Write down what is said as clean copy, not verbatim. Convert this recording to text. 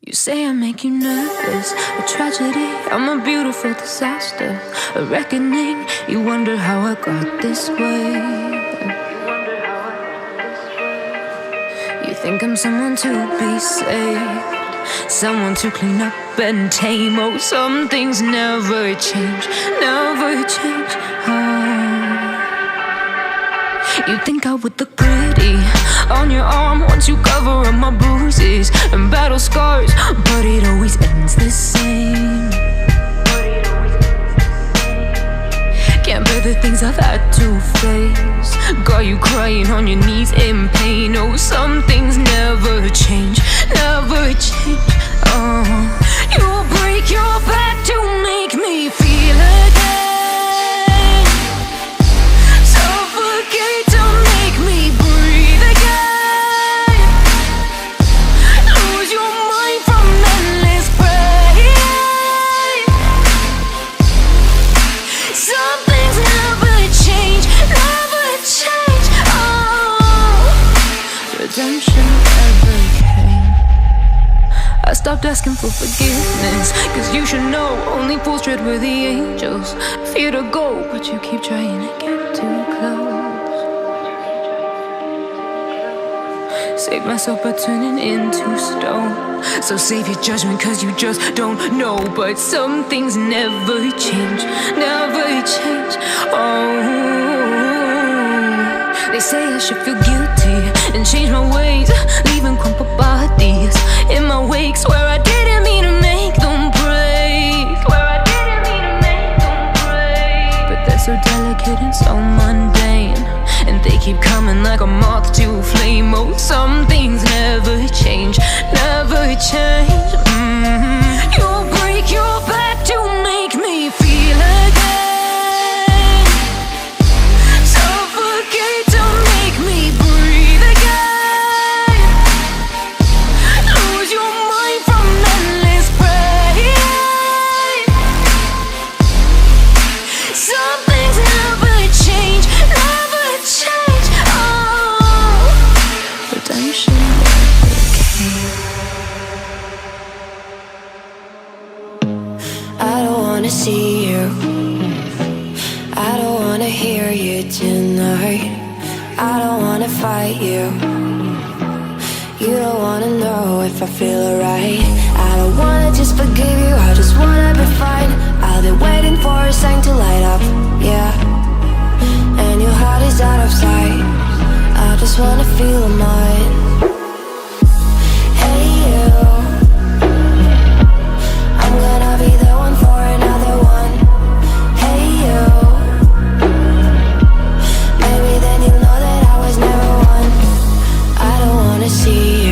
You say I make you nervous, a tragedy, I'm a beautiful disaster, a reckoning. You wonder how I got this way. You think I'm someone to be saved, someone to clean up and tame. Oh, some things never change, never change. You think I would look pretty on your arm once you cover up my bruises and battle scars, but it always ends the same. Can't bear the things I've had to face, got you crying on your knees in pain. Oh, some things never change, never change. You'll break your back to make me feel again, suffocate to make me breathe again, lose your mind from endless pain. Some things never change, never change. Redemption ever came. I stopped asking for forgiveness, cause you should know only fools tread with the angels. Fear to go, but you keep trying to get too close. Save myself by turning into stone. So save your judgment cause you just don't know. But some things never change, never change. They say I should feel guilty and change my ways, leaving crumpled bodies in my wake. Swear I didn't mean to make them break, swear I didn't mean to make them break. But they're so delicate and so mundane, and they keep coming like a moth to a flame. Oh, some things never change, never change. You'll break your back to make me feel again, suffocate to make me breathe again, lose your mind from endless pain. Some things never change, never change. Redemption never came. I don't wanna see you, I don't wanna hear you tonight. I don't wanna fight you, you don't wanna know if I feel alright. I don't wanna just forgive you, I just wanna be fine. I've been waiting for a sign to light up, yeah, and your heart is out of sight. I just wanna feel mine. Hey you, I'm gonna be the one for another one. Hey you, maybe then you'll know that I was never one. I don't wanna see you,